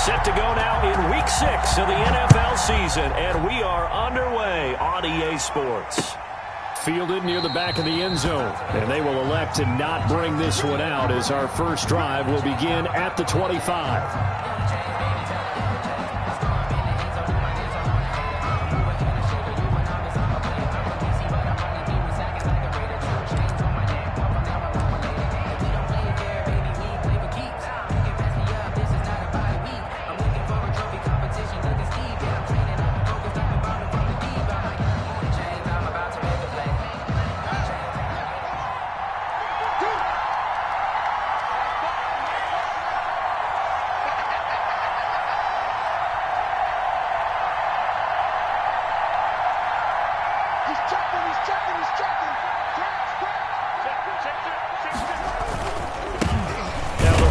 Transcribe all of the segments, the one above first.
Set to go now in Week 6 of the NFL season, and we are underway on EA Sports. Fielded near the back of the end zone, and they will elect to not bring this one out as our first drive will begin at the 25.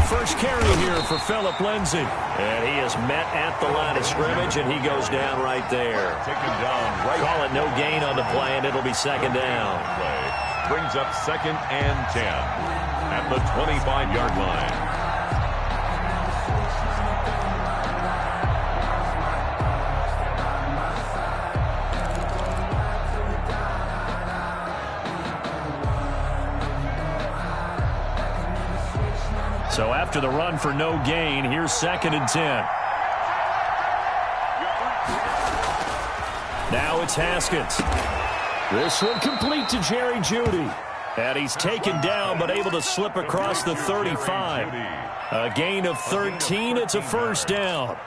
First carry here for Phillip Lindsay. And he is met at the line of scrimmage, and he goes down right there. Taken down right. Call it no gain on the play, and it'll be second down. Play brings up 2nd and 10 at the 25-yard line. So after the run for no gain, here's 2nd and 10. Now it's Haskins. This one complete to Jerry Jeudy. And he's taken down but able to slip across the 35. A gain of 13. It's a first down.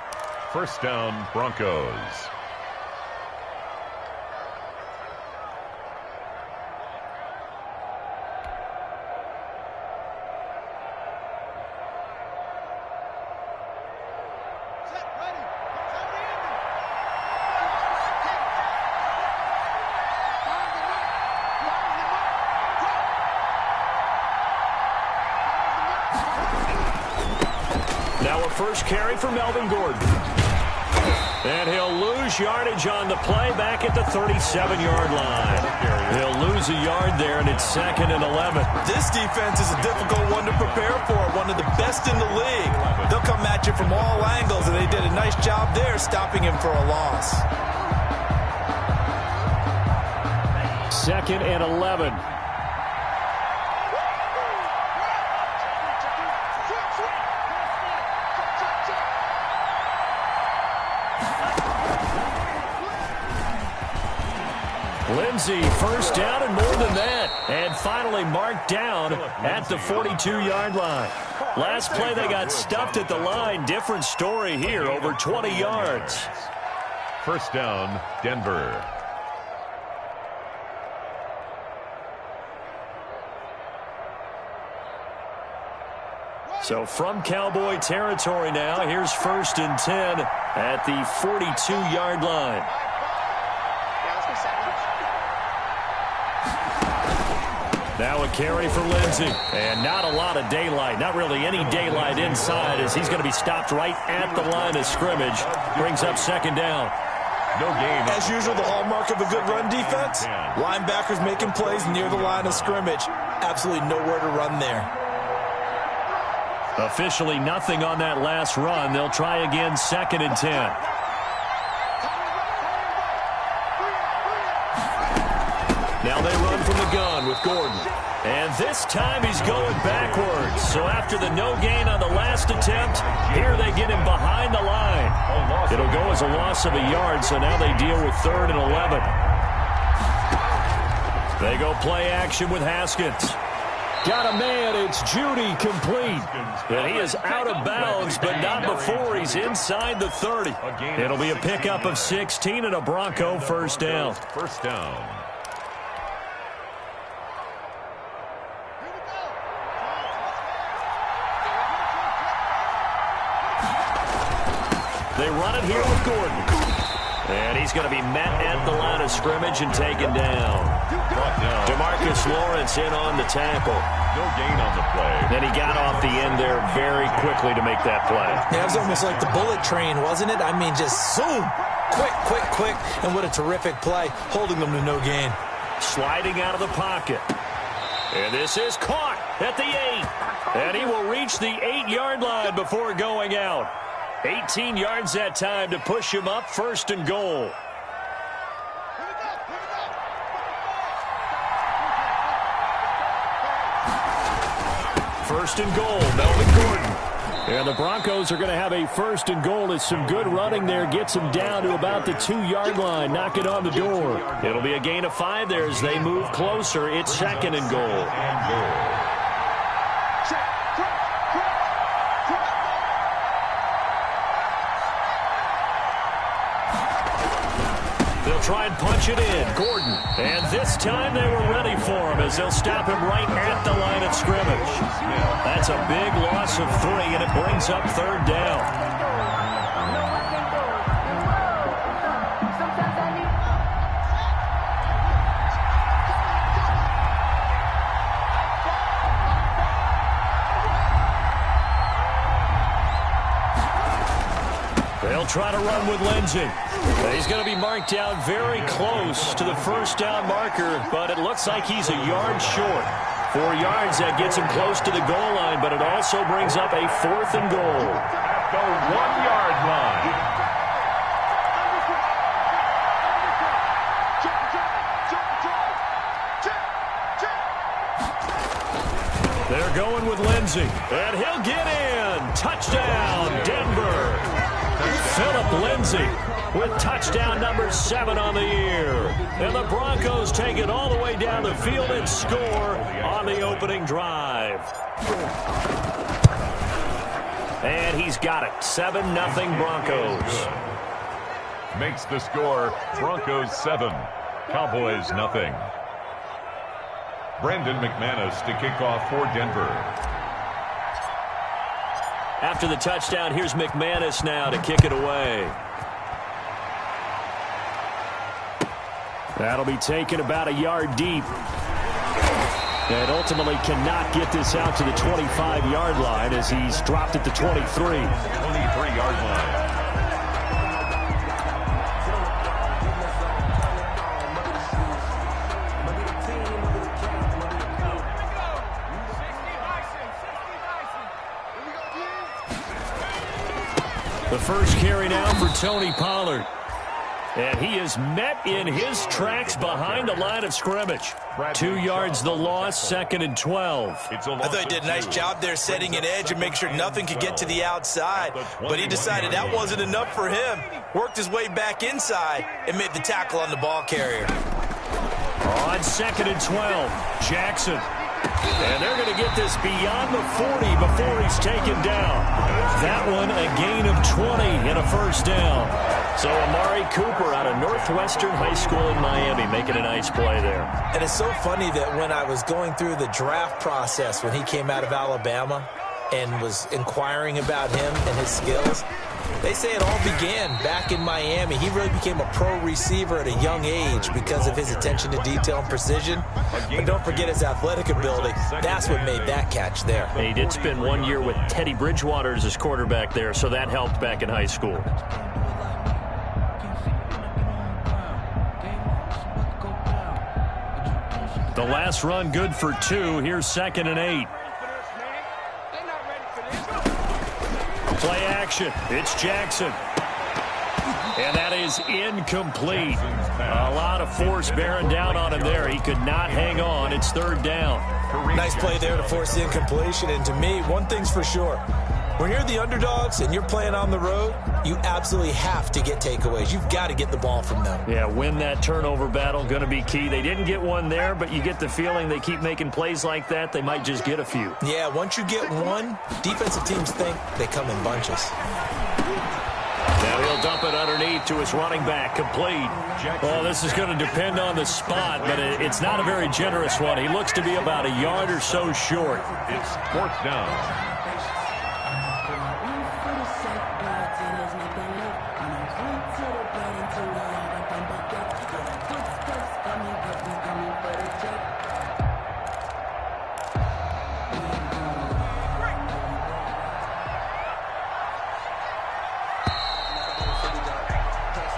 First down, Broncos. Now a first carry for Melvin Gordon. And he'll lose yardage on the play back at the 37-yard line. He'll lose a yard there, and it's 2nd and 11. This defense is a difficult one to prepare for, one of the best in the league. They'll come at you from all angles, and they did a nice job there stopping him for a loss. 2nd and 11. Lindsay, first down and more than that. And finally marked down at the 42-yard line. Last play they got stuffed at the line. Different story here, over 20 yards. First down, Denver. So from Cowboy territory now, here's 1st and 10 at the 42-yard line. Now a carry for Lindsay. And not a lot of daylight. Not really any daylight inside as he's going to be stopped right at the line of scrimmage. Brings up 2nd down. No gain. As usual, the hallmark of a good run defense, linebackers making plays near the line of scrimmage. Absolutely nowhere to run there. Officially nothing on that last run. They'll try again, 2nd and 10. Now they run from the gun with Gordon. And this time he's going backwards. So after the no gain on the last attempt, here they get him behind the line. It'll go as a loss of a yard, so now they deal with 3rd and 11. They go play action with Haskins. Got a man, it's Jeudy, complete. And he is out of bounds, but not before he's inside the 30. It'll be a pickup of 16 and a Bronco first down. First down. They run it here with Gordon. And he's going to be met at the line of scrimmage and taken down. DeMarcus Lawrence in on the tackle. No gain on the play. And he got off the end there very quickly to make that play. Yeah, it was almost like the bullet train, wasn't it? I mean, just zoom. Quick, quick, quick. And what a terrific play, holding them to no gain. Sliding out of the pocket. And this is caught at the 8. And he will reach the 8-yard line before going out. 18 yards that time to push him up, 1st and goal. First and goal, Melvin Gordon. And the Broncos are going to have a 1st and goal as some good running there gets them down to about the 2-yard line. Knock it on the door. It'll be a gain of 5 there as they move closer. It's 2nd and goal. They'll try and punch it in. Gordon. And this time they were ready for him as they'll stop him right at the line of scrimmage. That's a big loss of 3, and it brings up 3rd down. They'll try to run with Lindsey. He's going to be marked down very close to the 1st down marker, but it looks like he's a yard short. 4 yards, that gets him close to the goal line, but it also brings up a 4th and goal. At the 1-yard line. They're going with Lindsey, and he'll get in. Touchdown, Denver. Philip Lindsey with touchdown number 7 on the year. And the Broncos take it all the way down the field and score on the opening drive. And he's got it. 7-0 Broncos. Makes the score Broncos 7, Cowboys nothing. Brandon McManus to kick off for Denver. After the touchdown, here's McManus now to kick it away. That'll be taken about a yard deep. And ultimately cannot get this out to the 25-yard line as he's dropped at the 23. 23-yard line. The first carry now for Tony Pollard. And he is met in his tracks behind the line of scrimmage. 2 yards the loss, 2nd and 12. I thought he did a nice job there setting an edge and make sure nothing could get to the outside. But he decided that wasn't enough for him. Worked his way back inside and made the tackle on the ball carrier. On 2nd and 12, Jackson. And they're going to get this beyond the 40 before he's taken down. That one a gain of 20 and a 1st down. So Amari Cooper out of Northwestern High School in Miami making a nice play there. And it's so funny that when I was going through the draft process when he came out of Alabama and was inquiring about him and his skills, they say it all began back in Miami. He really became a pro receiver at a young age because of his attention to detail and precision. But don't forget his athletic ability. That's what made that catch there. And he did spend 1 year with Teddy Bridgewater as his quarterback there, so that helped back in high school. The last run good for 2. Here's 2nd and 8. Play action. It's Jackson. And that is incomplete. A lot of force bearing down on him there. He could not hang on. It's 3rd down. Nice play there to force the incompletion. And to me, one thing's for sure. When you're the underdogs and you're playing on the road, you absolutely have to get takeaways. You've got to get the ball from them. Yeah, win that turnover battle, going to be key. They didn't get one there, but you get the feeling they keep making plays like that, they might just get a few. Yeah, once you get one, defensive teams think they come in bunches. Now he'll dump it underneath to his running back, complete. Well, this is going to depend on the spot, but it's not a very generous one. He looks to be about a yard or so short. It's 4th down.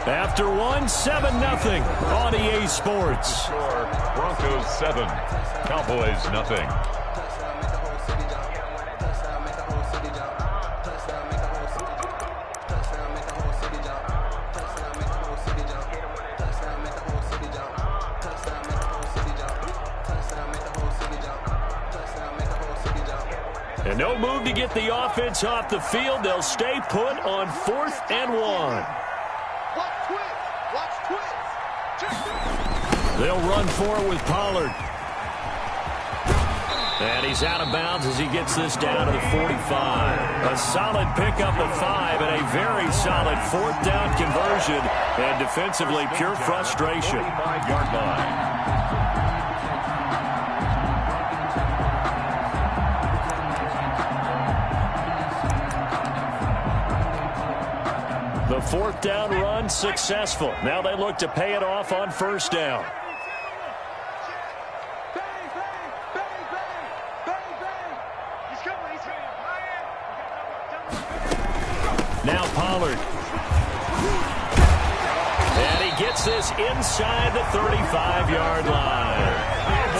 After 7-0 on EA Sports. Broncos 7, Cowboys nothing. No move to get the offense off the field. They'll stay put on 4th and 1. They'll run for it with Pollard. And he's out of bounds as he gets this down to the 45. A solid pickup of 5 and a very solid 4th down conversion. And defensively, pure frustration. 45-yard line. The 4th down run successful. Now they look to pay it off on 1st down. Now Pollard. And he gets this inside the 35-yard line.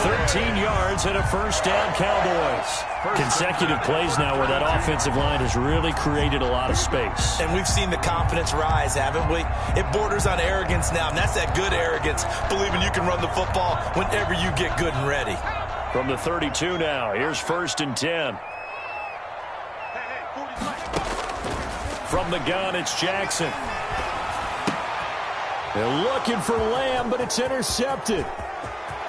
13 yards and a 1st down, Cowboys. Consecutive plays now where that offensive line has really created a lot of space. And we've seen the confidence rise, haven't we? It borders on arrogance now, and that's that good arrogance, believing you can run the football whenever you get good and ready. From the 32 now, here's 1st and 10. From the gun, it's Jackson. They're looking for Lamb, but it's intercepted.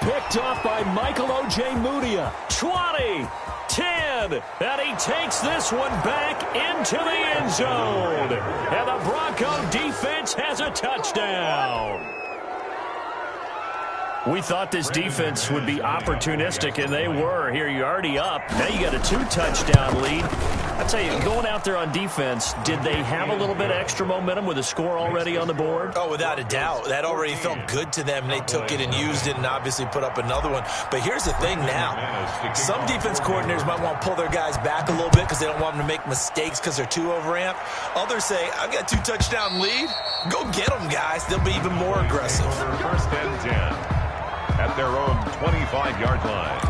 Picked off by Michael Ojemudia. 20, 10, and he takes this one back into the end zone. And the Bronco defense has a touchdown. We thought this defense would be opportunistic, and they were. Here, you're already up. Now you got a 2-touchdown lead. I tell you, going out there on defense, did they have a little bit of extra momentum with a score already on the board? Oh, without a doubt. That already felt good to them, and they took it and used it and obviously put up another one. But here's the thing now. Some defense coordinators might want to pull their guys back a little bit because they don't want them to make mistakes because they're too overamped. Others say, I've got a 2-touchdown lead. Go get them, guys. They'll be even more aggressive. 1st and 10. At their own 25-yard line.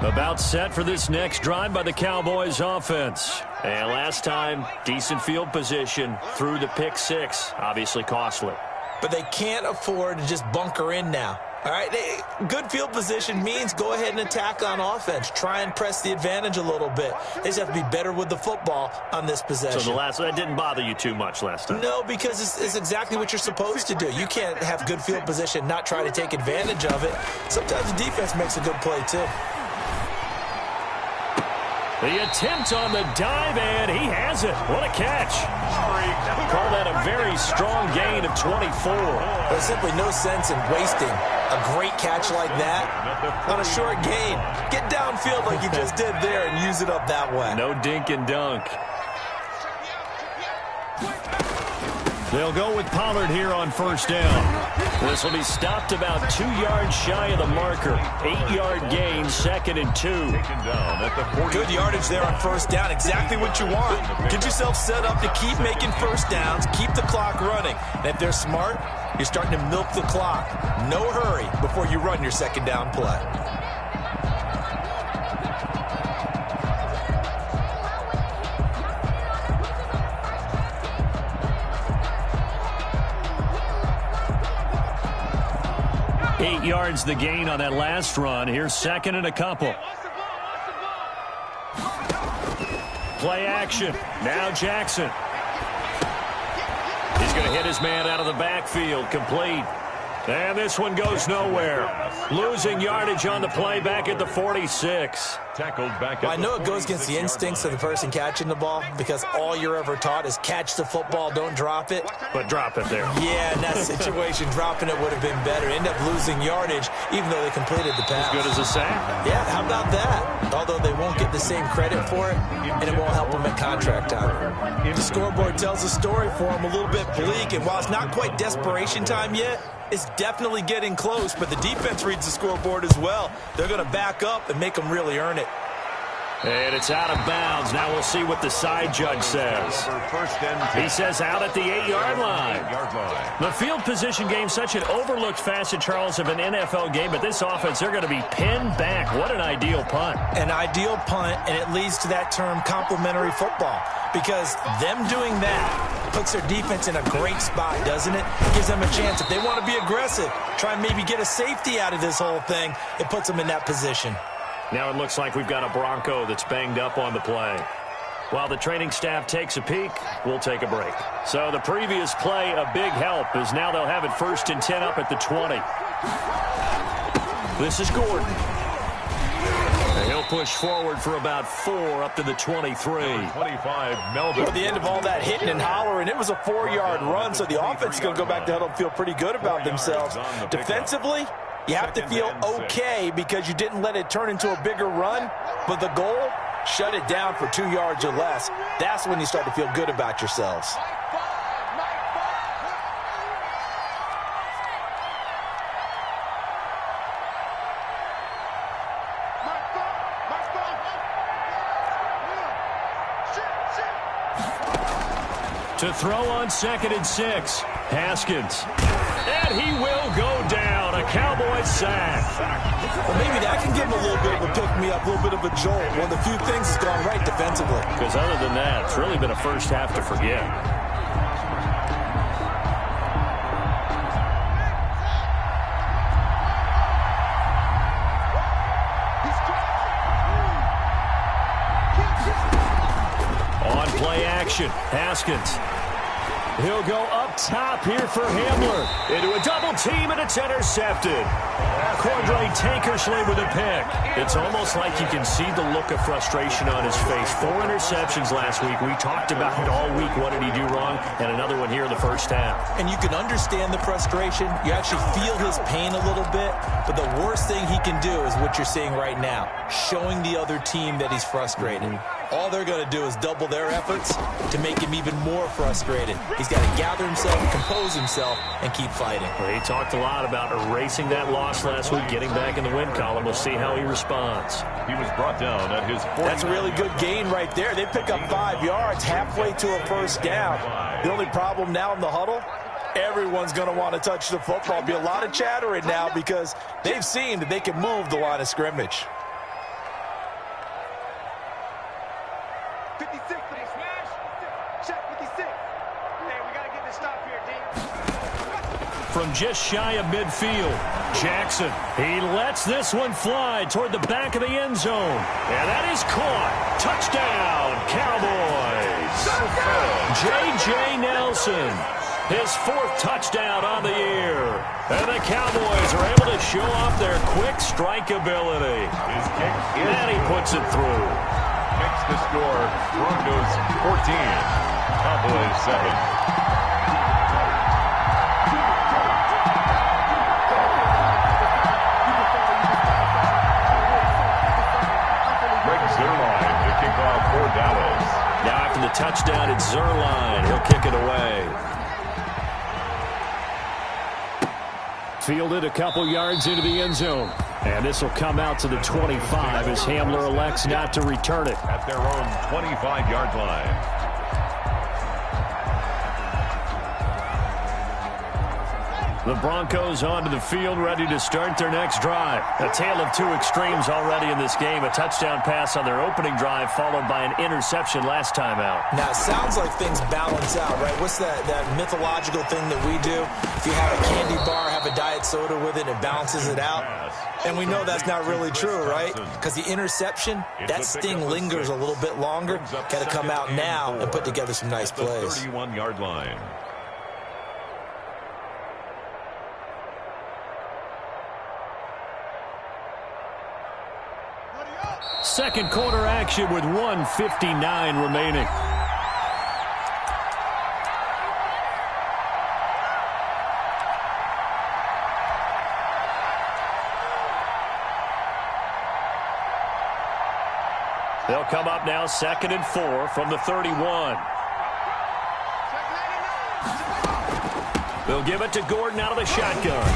About set for this next drive by the Cowboys offense. And last time, decent field position through the pick 6. Obviously costly. But they can't afford to just bunker in now. All right, good field position means go ahead and attack on offense. Try and press the advantage a little bit. They just have to be better with the football on this possession. So that didn't bother you too much last time? No, because it's exactly what you're supposed to do. You can't have good field position, not try to take advantage of it. Sometimes the defense makes a good play, too. The attempt on the dive, and he has it. What a catch. Call that a very strong gain of 24. There's simply no sense in wasting a great catch like that on a short gain. Get downfield like you just did there and use it up that way. No dink and dunk. They'll go with Pollard here on 1st down. This will be stopped about 2 yards shy of the marker. 8-yard gain, 2nd and 2. Good yardage there on 1st down. Exactly what you want. Get yourself set up to keep making 1st downs, keep the clock running. And if they're smart, you're starting to milk the clock. No hurry before you run your 2nd down play. Eight yards the gain on that last run. Here's 2nd and a couple. Play action. Now Jackson. He's going to hit his man out of the backfield. Complete. And this one goes nowhere. Losing yardage on the play back at the 46. Tackled back. Well, I know it goes against the instincts of the person catching the ball because all you're ever taught is catch the football, don't drop it. But drop it there. Yeah, in that situation, dropping it would have been better. End up losing yardage even though they completed the pass. As good as a sack? Yeah, how about that? Although they won't get the same credit for it, and it won't help them at contract time. The scoreboard tells a story for them a little bit bleak, and while it's not quite desperation time yet, it's definitely getting close, but the defense reads the scoreboard as well. They're going to back up and make them really earn it. And it's out of bounds. Now we'll see what the side judge says. He says out at the 8-yard line. The field position game, such an overlooked facet, Charles, of an NFL game, but this offense, they're going to be pinned back. What an ideal punt. An ideal punt, and it leads to that term complementary football, because them doing that puts their defense in a great spot, doesn't it? Gives them a chance. If they want to be aggressive, try and maybe get a safety out of this whole thing, it puts them in that position. Now it looks like we've got a Bronco that's banged up on the play. While the training staff takes a peek, we'll take a break. So the previous play, a big help, as now they'll have it 1st and 10 up at the 20. This is Gordon. And he'll push forward for about 4 up to the 23. 25, Melvin. At the end of all that hitting and hollering, it was a 4-yard run, so the offense is going to go back to huddle and feel pretty good about themselves. Defensively, you have to feel okay because you didn't let it turn into a bigger run, but the goal, shut it down for 2 yards or less. That's when you start to feel good about yourselves. To throw on 2nd and 6, Haskins. And he will go down. A Cowboys sack. Well, maybe that can give him a little bit of a pick-me-up, a little bit of a jolt. One of the few things that's gone right defensively. Because other than that, it's really been a first half to forget. On play action, Haskins. He'll go up top here for Hamler. Into a double team, and it's intercepted. Cordray Tankersley with a pick. It's almost like you can see the look of frustration on his face. 4 interceptions last week. We talked about it all week. What did he do wrong? And another one here in the first half. And you can understand the frustration. You actually feel his pain a little bit. But the worst thing he can do is what you're seeing right now, showing the other team that he's frustrated. All they're going to do is double their efforts to make him even more frustrated. He's got to gather himself, compose himself, and keep fighting. Well, he talked a lot about erasing that loss last week, getting back in the win column. We'll see how he responds. He was brought down at his 40. That's a really good gain right there. They pick up 5 yards halfway to a first down. The only problem now in the huddle, everyone's going to want to touch the football. There'll be a lot of chattering now because they've seen that they can move the line of scrimmage. From just shy of midfield, Jackson. He lets this one fly toward the back of the end zone. And that is caught. Touchdown, Cowboys. J.J. Nelson, his 4th touchdown on the year. And the Cowboys are able to show off their quick strike ability. His kick is And he puts it through. Makes the score Broncos 14, Cowboys 7. For Dallas. Now after the touchdown, it's Zerline. He'll kick it away. Fielded a couple yards into the end zone. And this will come out to the 25 as Hamler elects not to return it. At their own 25-yard line. The Broncos onto the field, ready to start their next drive. A tale of 2 extremes already in this game. A touchdown pass on their opening drive, followed by an interception last time out. Now, it sounds like things balance out, right? What's that mythological thing that we do? If you have a candy bar, have a diet soda with it, it balances it out. And we know that's not really true, right? Because the interception, that sting lingers a little bit longer. Got to come out now and put together some nice plays. 31-yard line. Second quarter action with 1:59 remaining. They'll come up now 2nd and 4 from the 31. They'll give it to Gordon out of the shotgun.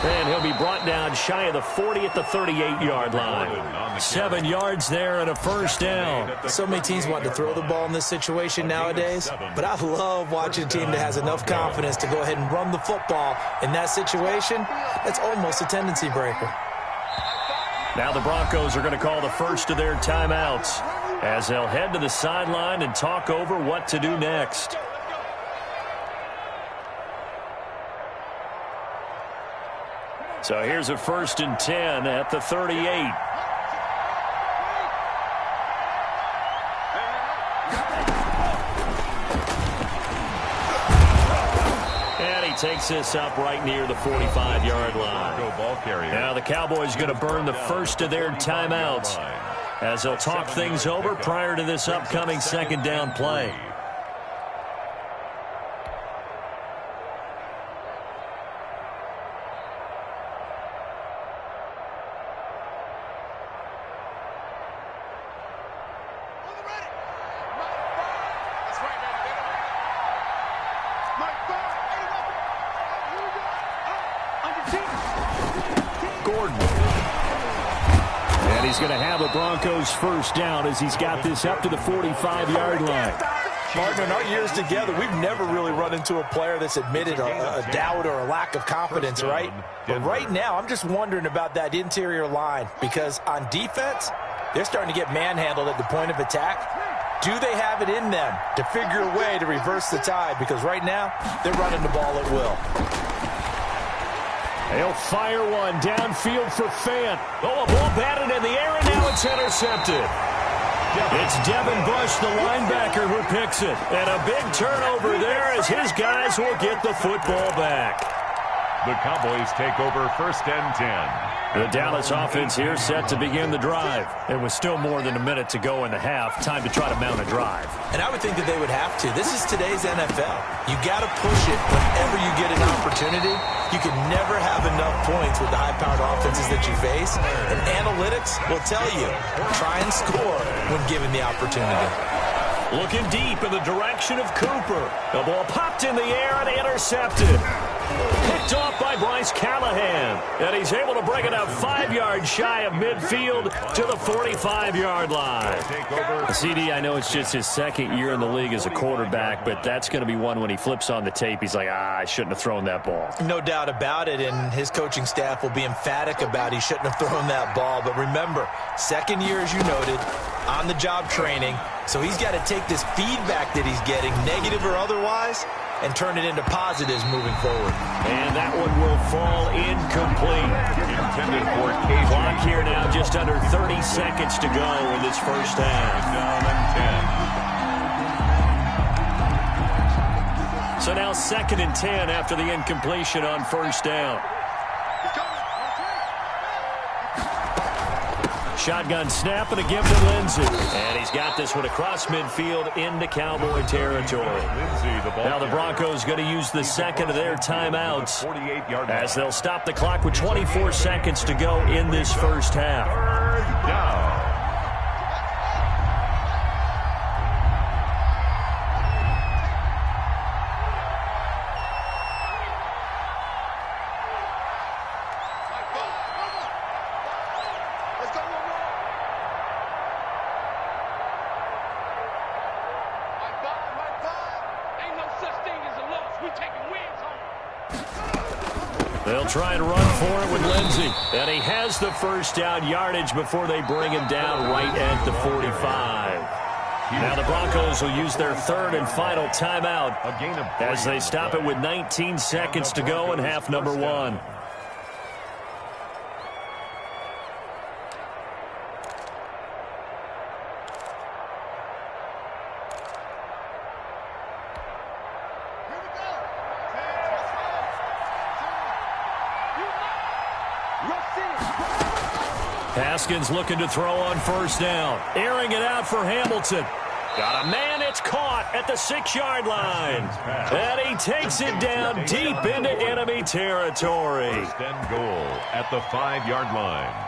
And he'll be brought down shy of the 40 at the 38-yard line. 7 yards there and a first down. So many teams want to throw the ball in this situation nowadays, but I love watching a team that has enough confidence to go ahead and run the football. In that situation, that's almost a tendency breaker. Now the Broncos are going to call the first of their timeouts as they'll head to the sideline and talk over what to do next. So here's a 1st and 10 at the 38. And he takes this up right near the 45-yard line. Now the Cowboys going to burn the first of their timeouts as they'll talk things over prior to this upcoming 2nd down play. And he's going to have a Broncos first down as he's got this up to the 45-yard line. Martin, in our years together, we've never really run into a player that's admitted a doubt or a lack of confidence, right? But right now, I'm just wondering about that interior line because on defense, they're starting to get manhandled at the point of attack. Do they have it in them to figure a way to reverse the tide? Because right now, they're running the ball at will. They'll fire one downfield for Fant. Oh, a ball batted in the air, and now it's intercepted. It's Devin Bush, the linebacker, who picks it. And a big turnover there as his guys will get the football back. The Cowboys take over 1st and 10. The Dallas offense here set to begin the drive. It was still more than a minute to go in the half. Time to try to mount a drive. And I would think that they would have to. This is today's NFL. You got to push it whenever you get an opportunity. You can never have enough points with the high-powered offenses that you face. And analytics will tell you, try and score when given the opportunity. Looking deep in the direction of Cooper. The ball popped in the air and intercepted. Picked off by Bryce Callahan. And he's able to bring it up 5 yards shy of midfield to the 45-yard line. CD, I know it's just his 2nd year in the league as a quarterback, but that's going to be one when he flips on the tape. He's like, I shouldn't have thrown that ball. No doubt about it, and his coaching staff will be emphatic about he shouldn't have thrown that ball. But remember, 2nd year, as you noted, on-the-job training. So he's got to take this feedback that he's getting, negative or otherwise, and turn it into positives moving forward. And that one will fall incomplete. Intended for Cajun. Clock here now, just under 30 seconds to go in this first half. Down and 10. So now 2nd and 10 after the incompletion on 1st down. Shotgun snap and a give to Lindsey. And he's got this one across midfield into Cowboy territory. Now the Broncos going to use the 2nd of their timeouts as they'll stop the clock with 24 seconds to go in this first half. 3rd down. They'll try and run for it with Lindsey. And he has the first down yardage before they bring him down right at the 45. Now the Broncos will use their 3rd and final timeout as they stop it with 19 seconds to go in half number 1. Haskins looking to throw on 1st down. Airing it out for Hamilton. Got a man, it's caught at the 6-yard line. And he takes it down deep into enemy territory. 1st and goal at the 5-yard line.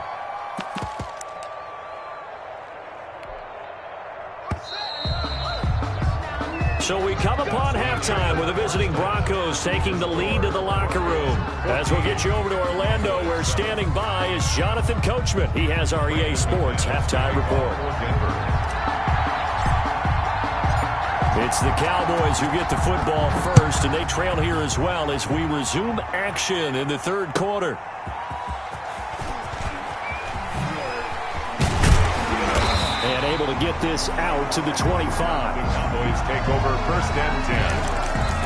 So we come upon halftime with the visiting Broncos taking the lead to the locker room. As we'll get you over to Orlando, where standing by is Jonathan Coachman. He has our EA Sports halftime report. It's the Cowboys who get the football first, and they trail here as well as we resume action in the 3rd quarter. And able to get this out to the 25. The Cowboys take over 1st and 10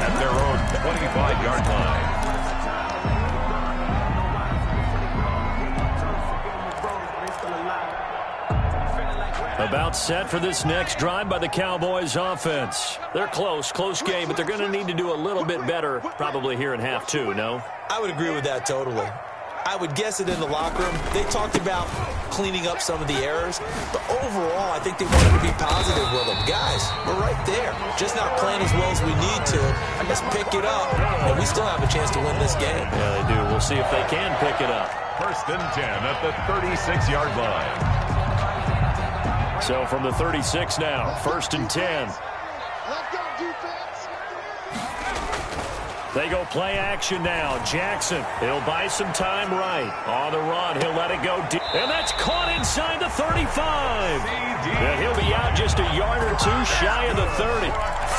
at their own 25-yard line. About set for this next drive by the Cowboys offense. They're close game, but they're going to need to do a little bit better probably here in half two, no? I would agree with that totally. I would guess it in the locker room. They talked about cleaning up some of the errors, but overall, I think they wanted to be positive with them. Guys, we're right there. Just not playing as well as we need to. Let's pick it up, and we still have a chance to win this game. Yeah, they do. We'll see if they can pick it up. 1st and 10 at the 36-yard line. So from the 36 now, 1st and 10. They go play action now. Jackson, he'll buy some time right. On the run, he'll let it go deep. And that's caught inside the 35. And he'll be out just a yard or two shy of the 30.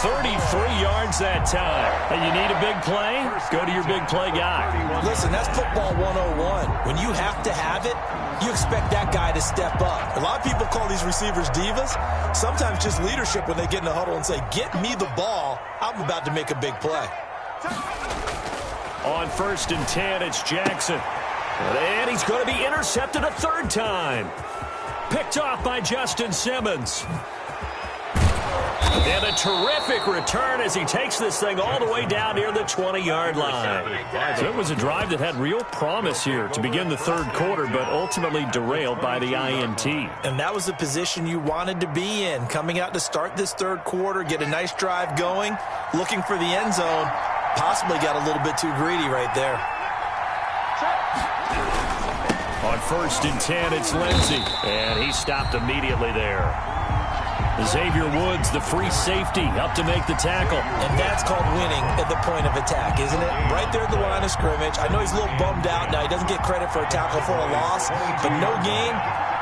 33 yards that time. And you need a big play? Go to your big play guy. Listen, that's football 101. When you have to have it, you expect that guy to step up. A lot of people call these receivers divas. Sometimes just leadership when they get in the huddle and say, get me the ball. I'm about to make a big play. On 1st and 10, it's Jackson. And he's going to be intercepted a third time. Picked off by Justin Simmons. And a terrific return as he takes this thing all the way down near the 20-yard line. So it was a drive that had real promise here to begin the third quarter, but ultimately derailed by the INT. And that was the position you wanted to be in, coming out to start this third quarter, get a nice drive going, looking for the end zone. Possibly got a little bit too greedy right there. On 1st and 10, it's Lindsey. And he stopped immediately there. Xavier Woods, the free safety, up to make the tackle. And that's called winning at the point of attack, isn't it? Right there at the line of scrimmage. I know he's a little bummed out now. He doesn't get credit for a tackle for a loss. But no gain,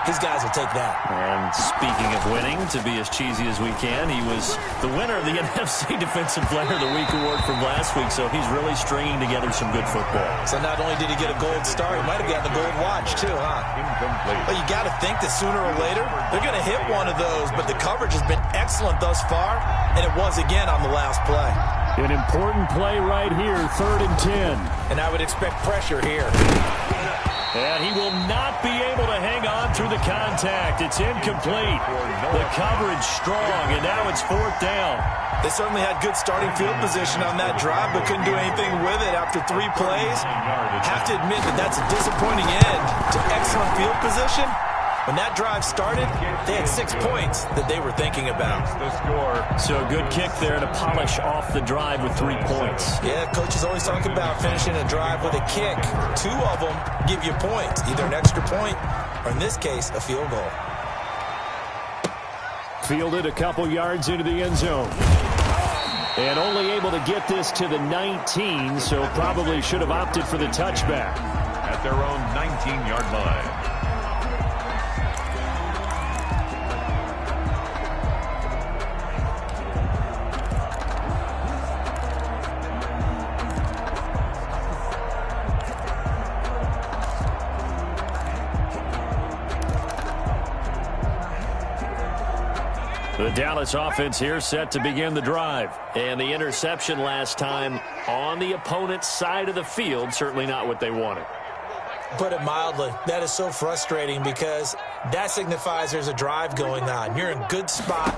his guys will take that. And speaking of winning, to be as cheesy as we can, he was the winner of the NFC Defensive Player of the Week award from last week, so he's really stringing together some good football. So not only did he get a gold star, he might have gotten a gold watch too, huh? Incomplete. Well, you got to think that sooner or later, they're going to hit one of those, but the coverage has been excellent thus far, and it was again on the last play. An important play right here, 3rd and 10. And I would expect pressure here. And he will not be able to hang on through the contact. It's incomplete. The coverage strong, and now it's 4th down. They certainly had good starting field position on that drive, but couldn't do anything with it after 3 plays. Have to admit that that's a disappointing end to excellent field position. When that drive started, they had 6 points that they were thinking about. The score. So a good kick there to polish off the drive with 3 points. Yeah, coaches always talk about finishing a drive with a kick. 2 of them give you points, either an extra point or, in this case, a field goal. Fielded a couple yards into the end zone. And only able to get this to the 19, so probably should have opted for the touchback. At their own 19-yard line. The Dallas offense here set to begin the drive. And the interception last time on the opponent's side of the field, certainly not what they wanted. Put it mildly, that is so frustrating because that signifies there's a drive going on. You're in a good spot,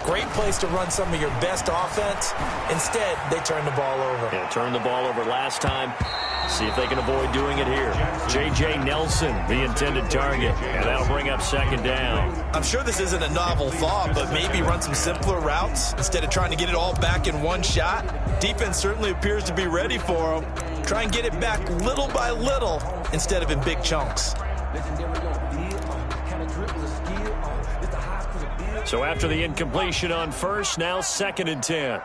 great place to run some of your best offense. Instead, they turn the ball over. Yeah, turned the ball over last time. See if they can avoid doing it here. J.J. Nelson, the intended target, and that'll bring up 2nd down. I'm sure this isn't a novel thought, but maybe run some simpler routes instead of trying to get it all back in one shot. Defense certainly appears to be ready for them. Try and get it back little by little instead of in big chunks. So after the incompletion on 1st, now 2nd and 10.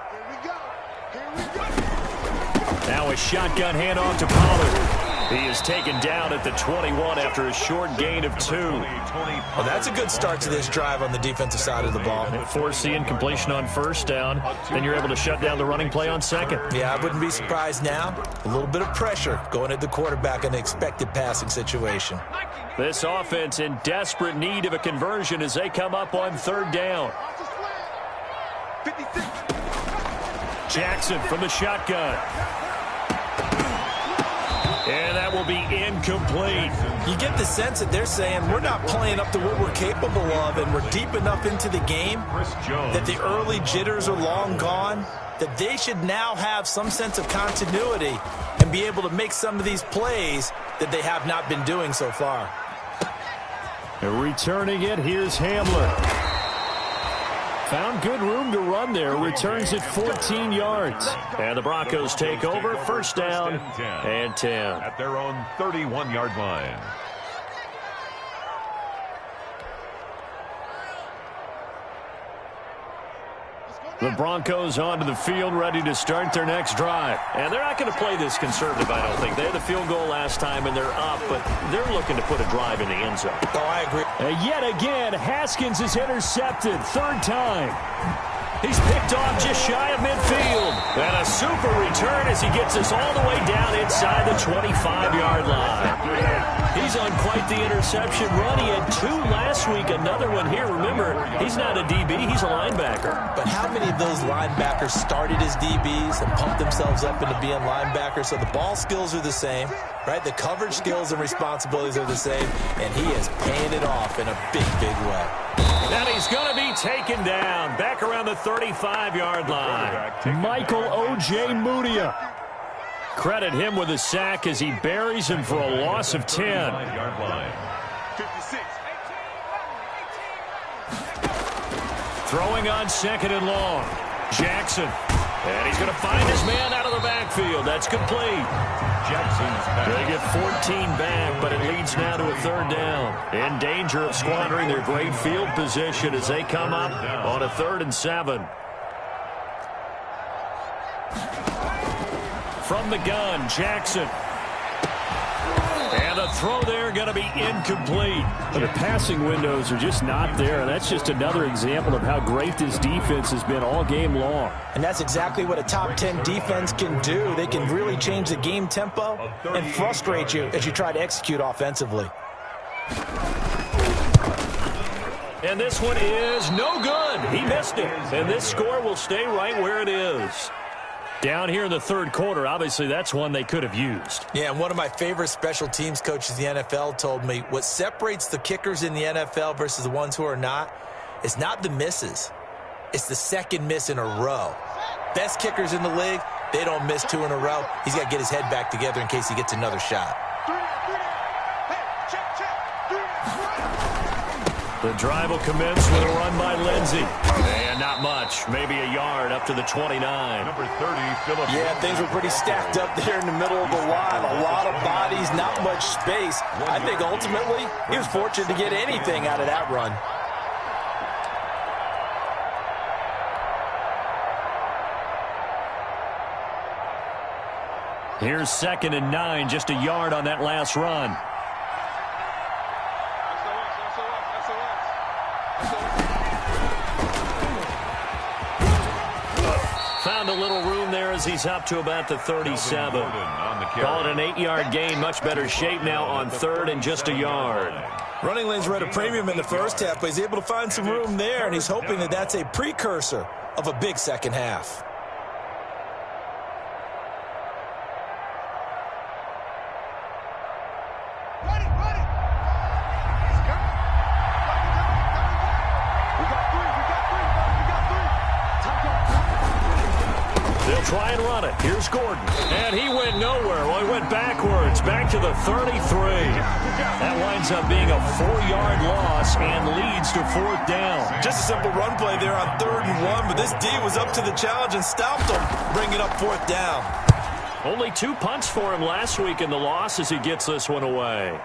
Now a shotgun handoff to Pollard. He is taken down at the 21 after a short gain of 2. Well, that's a good start to this drive on the defensive side of the ball. Force the incompletion on 1st down, then you're able to shut down the running play on 2nd. Yeah, I wouldn't be surprised now. A little bit of pressure going at the quarterback in the expected passing situation. This offense in desperate need of a conversion as they come up on 3rd down. Jackson from the shotgun. And that will be incomplete. You get the sense that they're saying we're not playing up to what we're capable of, and we're deep enough into the game that the early jitters are long gone, that they should now have some sense of continuity and be able to make some of these plays that they have not been doing so far. And returning it, here's Hamler. Found good room to run there. Returns it 14 yards. And the Broncos take over. First down and 10. At their own 31-yard line. The Broncos onto the field, ready to start their next drive. And they're not going to play this conservative, I don't think. They had the field goal last time, and they're up, but they're looking to put a drive in the end zone. Oh, I agree. Yet again, Haskins is intercepted. Third time. He's picked off just shy of midfield. And a super return as he gets us all the way down inside the 25-yard line. He's on quite the interception run. He had 2 last week, another one here. Remember, he's not a DB, he's a linebacker. But how many of those linebackers started as DBs and pumped themselves up into being linebackers? So the ball skills are the same, right? The coverage skills and responsibilities are the same, and he is paying it off in a big, big way. And he's going to be taken down back around the 35-yard line. Michael O.J. Mudia. Credit him with a sack as he buries him for a loss of 10. Throwing on second and long. Jackson. And he's going to find his man out of the backfield. That's complete. They get 14 back, but it leads now to a third down. In danger of squandering their great field position as they come up on a 3rd and 7. From the gun, Jackson. And the throw there going to be incomplete. But the passing windows are just not there. That's just another example of how great this defense has been all game long. And that's exactly what a top 10 defense can do. They can really change the game tempo and frustrate you as you try to execute offensively. And this one is no good. He missed it. And this score will stay right where it is. Down here in the third quarter, obviously that's one they could have used. Yeah, and one of my favorite special teams coaches in the NFL told me what separates the kickers in the NFL versus the ones who are not is not the misses. It's the second miss in a row. Best kickers in the league, they don't miss 2 in a row. He's got to get his head back together in case he gets another shot. The drive will commence with a run by Lindsey. And not much, maybe a yard up to the 29. Number 30, Philip. Yeah, things were pretty stacked up there in the middle of the line. A lot of bodies, not much space. I think ultimately he was fortunate to get anything out of that run. Here's 2nd and 9, just a yard on that last run. Found a little room there as he's up to about the 37. Call it an 8-yard gain. Much better shape now on 3rd and just a yard. Running lanes were at a premium in the first half, but he's able to find some room there, and he's hoping that that's a precursor of a big second half. Try and run it. Here's Gordon. And he went nowhere. Well, he went backwards. Back to the 33. That winds up being a 4-yard loss and leads to 4th down. Just a simple run play there on 3rd and 1, but this D was up to the challenge and stopped him, bringing up 4th down. Only 2 punts for him last week in the loss as he gets this one away.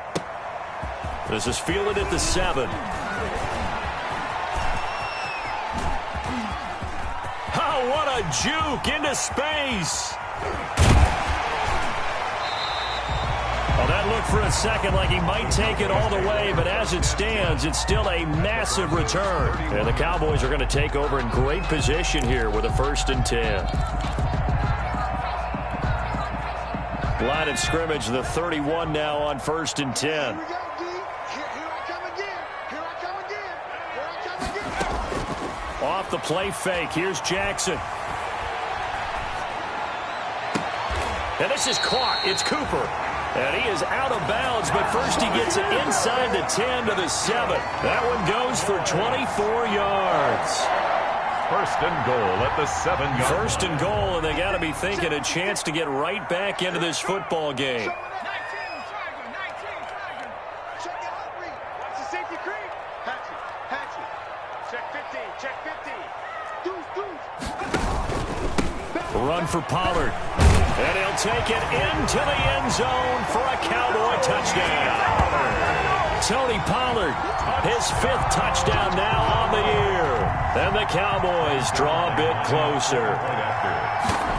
This is fielded at the 7. What a juke into space. Well, that looked for a second like he might take it all the way, but as it stands, it's still a massive return. And the Cowboys are going to take over in great position here with a 1st and 10. Line of scrimmage, the 31 now on 1st and 10. Off the play fake. Here's Jackson. And this is caught. It's Cooper. And he is out of bounds, but first he gets it inside the 10 to the 7. That one goes for 24 yards. First and goal at the 7-yard line. First and goal, and they got to be thinking a chance to get right back into this football game. Run for Pollard. And he'll take it into the end zone for a Cowboy touchdown. Tony Pollard, his 5th touchdown now on the year. And the Cowboys draw a bit closer.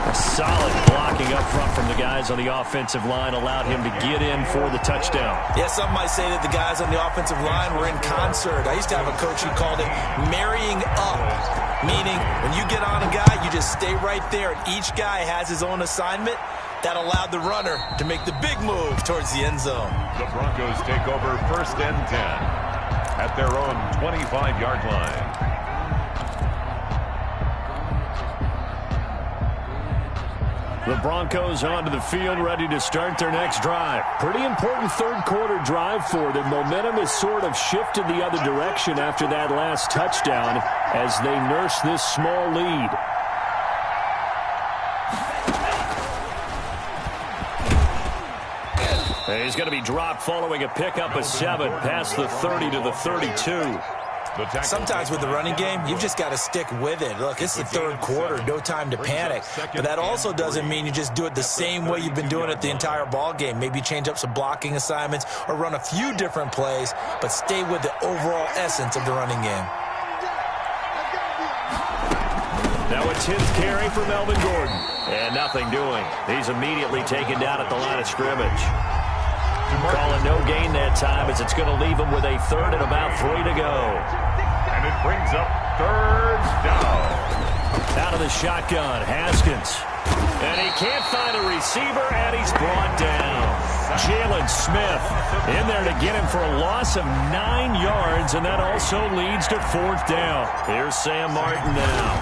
A solid blocking up front from the guys on the offensive line allowed him to get in for the touchdown. Yeah, some might say that the guys on the offensive line were in concert. I used to have a coach who called it marrying up, meaning when you get on a guy, you just stay right there, and each guy has his own assignment. That allowed the runner to make the big move towards the end zone. The Broncos take over first and 10 at their own 25-yard line. The Broncos onto the field, ready to start their next drive. Pretty important third-quarter drive for them. Momentum has sort of shifted the other direction after that last touchdown as they nurse this small lead. And he's going to be dropped following a pickup of 7 past the 30 to the 32. Sometimes with the running game, you've just got to stick with it. Look, it's the third quarter, no time to panic. But that also doesn't mean you just do it the same way you've been doing it the entire ball game. Maybe change up some blocking assignments or run a few different plays, but stay with the overall essence of the running game. Now a 10th carry for Melvin Gordon. And nothing doing. He's immediately taken down at the line of scrimmage. Calling no gain that time as it's going to leave him with a 3rd and about 3 to go. And it brings up 3rd down. Out of the shotgun, Haskins. And he can't find a receiver, and he's brought down. Jalen Smith in there to get him for a loss of 9 yards, and that also leads to 4th down. Here's Sam Martin now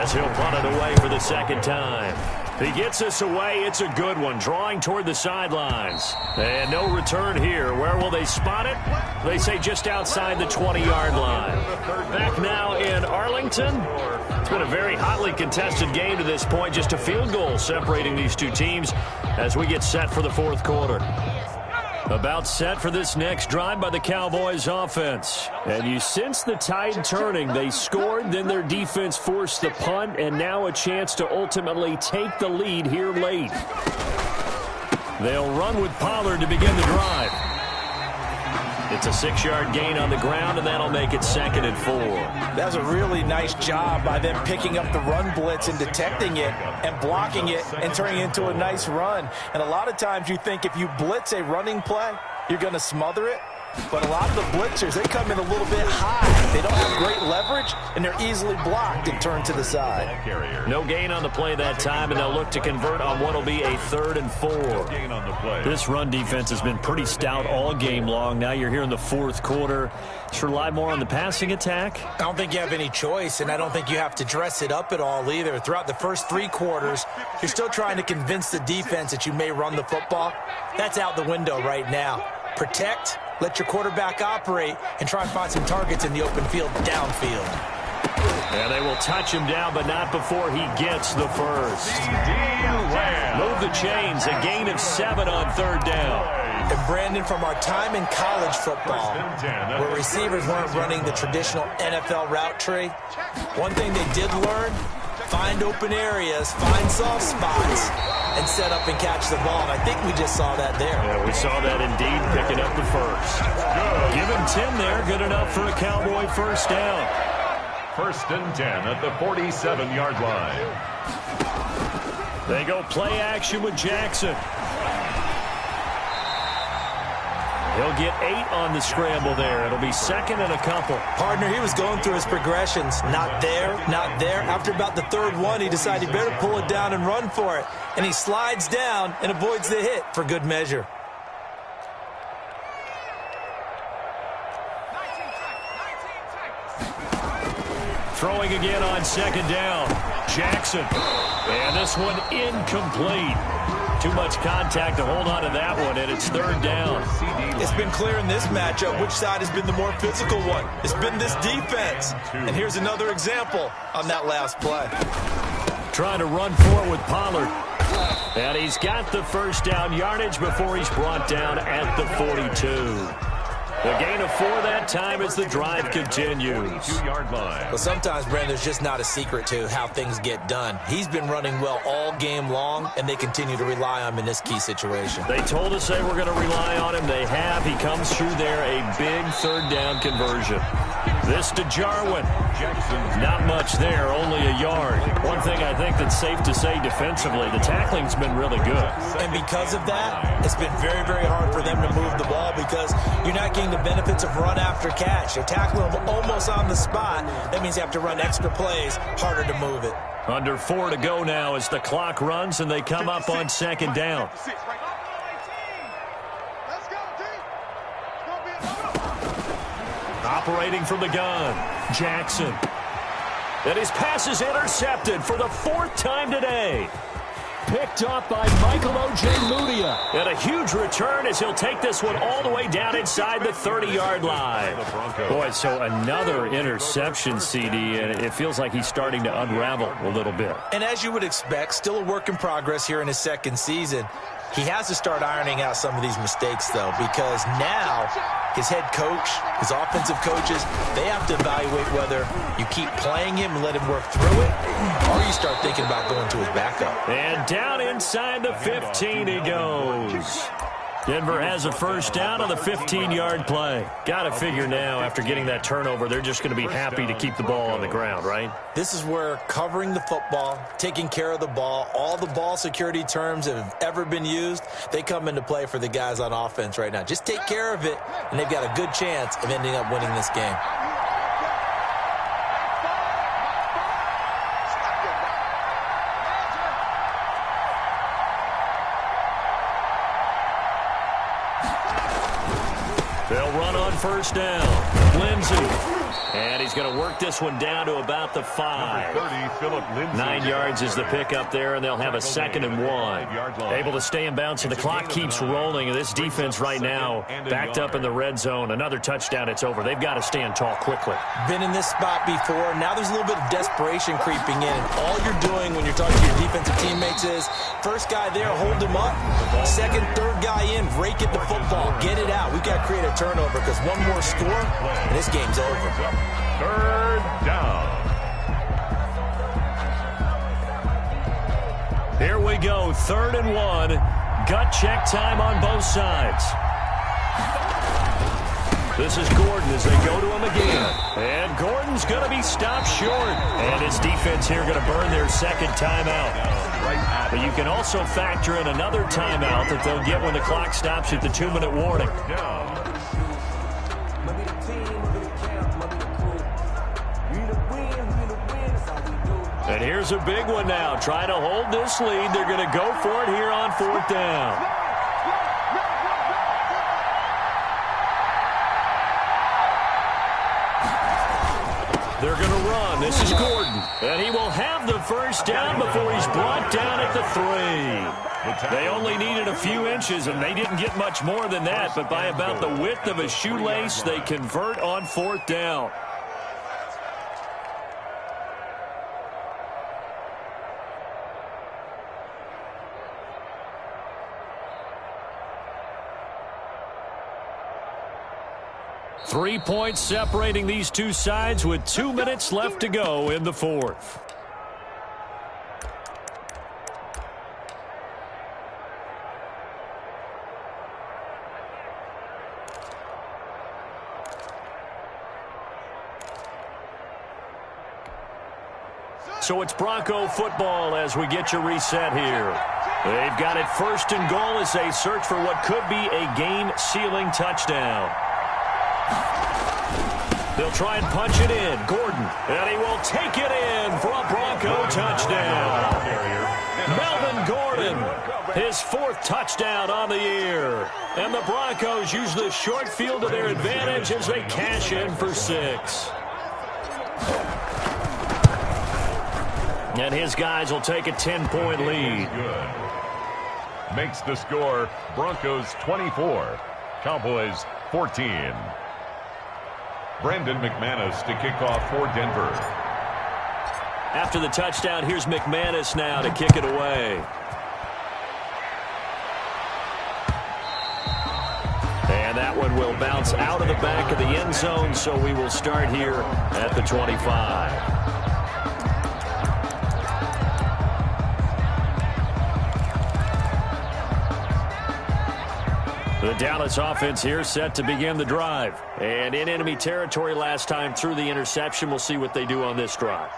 as he'll punt it away for the 2nd time. He gets us away. It's a good one, drawing toward the sidelines. And no return here. Where will they spot it? They say just outside the 20-yard line. Back now in Arlington. It's been a very hotly contested game to this point. Just a field goal separating these two teams as we get set for the 4th quarter. About set for this next drive by the Cowboys offense. And you sense the tide turning. They scored, then their defense forced the punt, and now a chance to ultimately take the lead here late. They'll run with Pollard to begin the drive. It's a 6-yard gain on the ground, and that'll make it 2nd and 4. That was a really nice job by them picking up the run blitz and detecting it and blocking it and turning it into a nice run. And a lot of times you think if you blitz a running play, you're going to smother it. But a lot of the blitzers, they come in a little bit high. They don't have great leverage, and they're easily blocked and turned to the side. No gain on the play that time, and they'll look to convert on what will be a 3rd and 4. This run defense has been pretty stout all game long. Now you're here in the 4th quarter. Should rely more on the passing attack? I don't think you have any choice, and I don't think you have to dress it up at all either. Throughout the first 3 quarters, you're still trying to convince the defense that you may run the football. That's out the window right now. Protect, let your quarterback operate, and try and find some targets in the open field downfield. And they will touch him down, but not before he gets the first. Move the chains, a gain of 7 on 3rd down. And Brandon, from our time in college football, where receivers weren't running the traditional NFL route tree, one thing they did learn, find open areas, find soft spots, and set up and catch the ball. And I think we just saw that there. Yeah, we saw that indeed, picking up the first. Give him 10 there, good enough for a Cowboy 1st down. 1st and 10 at the 47-yard line. They go play action with Jackson. He'll get 8 on the scramble there. It'll be 2nd and a couple. Partner, he was going through his progressions. Not there, not there. After about the 3rd one, he decided he better pull it down and run for it. And he slides down and avoids the hit for good measure. Throwing again on 2nd down. Jackson. And this one incomplete. Too much contact to hold on to that one, and it's third down. It's been clear in this matchup which side has been the more physical one. It's been this defense. And here's another example on that last play. Trying to run for it with Pollard. And he's got the first down yardage before he's brought down at the 42. The gain of 4 that time as the drive continues. 2-yard line. Well, sometimes, Brandon, there's just not a secret to how things get done. He's been running well all game long, and they continue to rely on him in this key situation. They told us they were going to rely on him. They have. He comes through there, a big third down conversion. This to Jarwin. Not much there, only a yard. One thing I think that's safe to say defensively, the tackling's been really good. And because of that, it's been very, very hard for them to move the ball because you're not getting the benefits of run after catch. They're tackling them almost on the spot. That means you have to run extra plays, harder to move it. Under 4 to go now as the clock runs and they come up on second down. Operating from the gun, Jackson. And his pass is intercepted for the 4th time today. Picked up by Michael Ojemudia. And a huge return as he'll take this one all the way down inside the 30-yard line. Boy, so another interception, CD, and it feels like he's starting to unravel a little bit. And as you would expect, still a work in progress here in his second season. He has to start ironing out some of these mistakes, though, because now his head coach, his offensive coaches, they have to evaluate whether you keep playing him and let him work through it, or you start thinking about going to his backup. And down inside the 15 he goes. Denver has a first down on the 15-yard play. Got to figure now, after getting that turnover, they're just going to be happy to keep the ball on the ground, right? This is where covering the football, taking care of the ball, all the ball security terms that have ever been used, they come into play for the guys on offense right now. Just take care of it, and they've got a good chance of ending up winning this game. They'll run on first down. Lindsey. And he's going to work this one down to about the 5. 9 yards is the pickup there, and they'll have a 2nd and 1. Able to stay in bounds, and the clock keeps rolling. And this defense right now backed up in the red zone. Another touchdown, it's over. They've got to stand tall quickly. Been in this spot before. Now there's a little bit of desperation creeping in. And all you're doing when you're talking to your defensive teammates is first guy there, hold him up. Second, third guy in, rake at the football. Get it out. We've got to create a turnover because one more score, and this game's over. Third down. Here we go, 3rd and 1. Gut check time on both sides. This is Gordon as they go to him again. And Gordon's going to be stopped short. And his defense here going to burn their 2nd timeout. But you can also factor in another timeout that they'll get when the clock stops at the 2-minute warning. And here's a big one now. Trying to hold this lead. They're going to go for it here on 4th down. They're going to run. This is Gordon. And he will have the first down before he's brought down at the 3. They only needed a few inches, and they didn't get much more than that. But by about the width of a shoelace, they convert on 4th down. Three points separating these two sides with 2 minutes left to go in the 4th. So it's Bronco football as we get you reset here. They've got it 1st and goal as they search for what could be a game-sealing touchdown. They'll try and punch it in. Gordon, and he will take it in for a Bronco touchdown. Melvin Gordon, his 4th touchdown on the year. And the Broncos use the short field to their advantage as they cash in for 6. And his guys will take a 10-point lead. makes the score Broncos 24, Cowboys 14. Brandon McManus to kick off for Denver. After the touchdown, here's McManus now to kick it away. And that one will bounce out of the back of the end zone, so we will start here at the 25. The Dallas offense here set to begin the drive. And in enemy territory last time through the interception. We'll see what they do on this drive.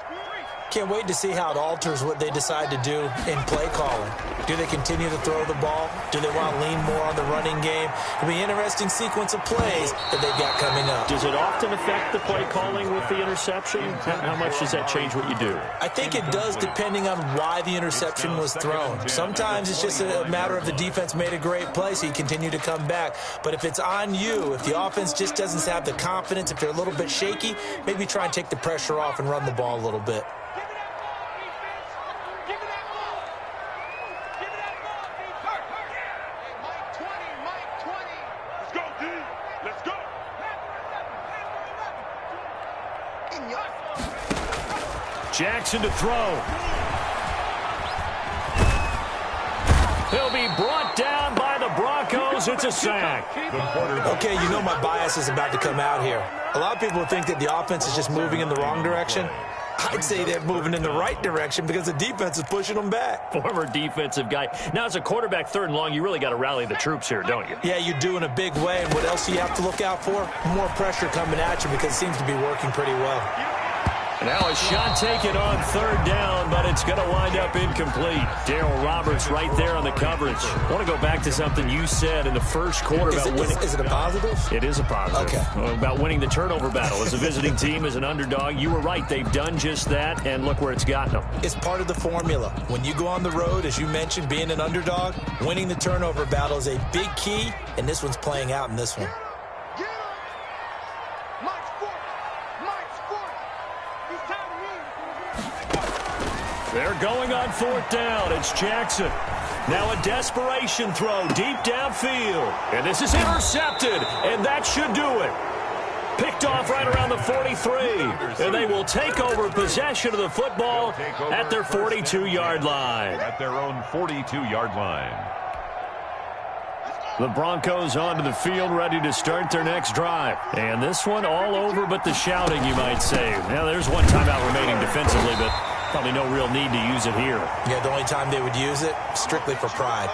Can't wait to see how it alters what they decide to do in play calling. Do they continue to throw the ball? Do they want to lean more on the running game? It'll be an interesting sequence of plays that they've got coming up. Does it often affect the play calling with the interception? How much does that change what you do? I think it does, depending on why the interception was thrown. Sometimes it's just a matter of the defense made a great play, so you continue to come back. But if it's on you, if the offense just doesn't have the confidence, if they're a little bit shaky, maybe try and take the pressure off and run the ball a little bit. Jackson to throw. He'll be brought down by the Broncos. It's a sack. Okay, you know my bias is about to come out here. A lot of people think that the offense is just moving in the wrong direction. I'd say they're moving in the right direction because the defense is pushing them back. Former defensive guy. Now, as a quarterback, third and long, you really got to rally the troops here, don't you? Yeah, you do in a big way. And what else do you have to look out for? More pressure coming at you because it seems to be working pretty well. Now a shot taken on third down, but it's going to wind up incomplete. Darryl Roberts right there on the coverage. I want to go back to something you said in the first quarter about winning. Is it a positive? It is a positive. Okay. About winning the turnover battle. As a visiting team, as an underdog, you were right. They've done just that, and look where it's gotten them. It's part of the formula. When you go on the road, as you mentioned, being an underdog, winning the turnover battle is a big key, and this one's playing out in this one. They're going on fourth down. It's Jackson. Now a desperation throw deep downfield. And this is intercepted, and that should do it. Picked off right around the 43. And they will take over possession of the football at their 42-yard line. At their own 42-yard line. The Broncos onto the field, ready to start their next drive. And this one all over but the shouting, you might say. Now, there's one timeout remaining defensively, but probably no real need to use it here. Yeah, the only time they would use it, strictly for pride.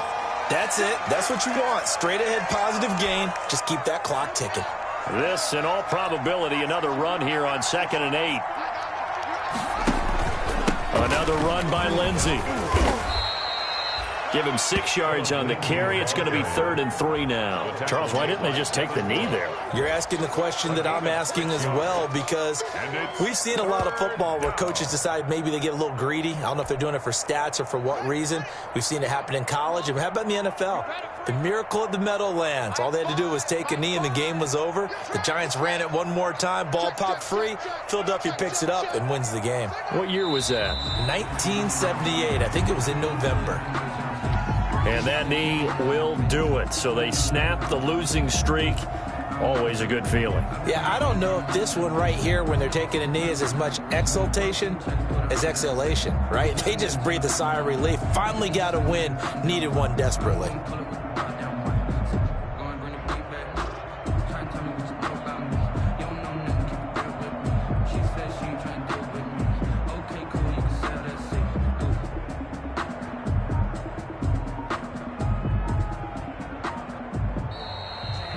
That's it. That's what you want. Straight ahead positive gain. Just keep that clock ticking. This, in all probability, another run here on 2nd and 8. Another run by Lindsey. Give him 6 yards on the carry. It's going to be 3rd and 3 now. Charles, why didn't they just take the knee there? You're asking the question that I'm asking as well, because we've seen a lot of football where coaches decide maybe they get a little greedy. I don't know if they're doing it for stats or for what reason. We've seen it happen in college. And how about in the NFL? The miracle of the Meadowlands. All they had to do was take a knee and the game was over. The Giants ran it one more time. Ball popped free. Philadelphia picks it up and wins the game. What year was that? 1978. I think it was in November. And that knee will do it. So they snap the losing streak. Always a good feeling. Yeah, I don't know if this one right here, when they're taking a knee, is as much exultation as exhalation, right? They just breathe a sigh of relief. Finally got a win. Needed one desperately.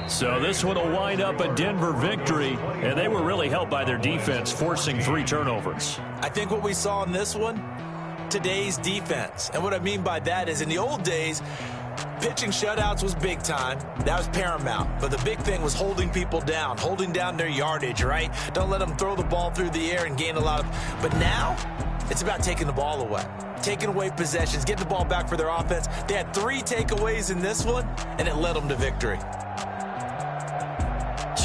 So this one will wind up a Denver victory, and they were really helped by their defense, forcing 3 turnovers. I think what we saw in this one, today's defense. And what I mean by that is in the old days, pitching shutouts was big time. That was paramount. But the big thing was holding people down, holding down their yardage, right? Don't let them throw the ball through the air and gain a lot of... But now, it's about taking the ball away. Taking away possessions, getting the ball back for their offense. They had 3 takeaways in this one, and it led them to victory.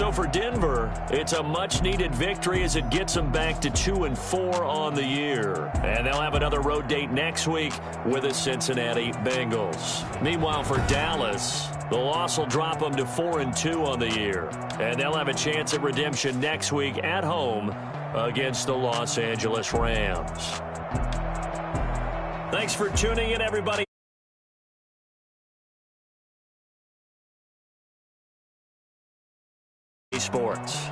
So for Denver, it's a much-needed victory as it gets them back to 2-4 on the year. And they'll have another road date next week with the Cincinnati Bengals. Meanwhile, for Dallas, the loss will drop them to 4-2 on the year. And they'll have a chance at redemption next week at home against the Los Angeles Rams. Thanks for tuning in, everybody. Sports.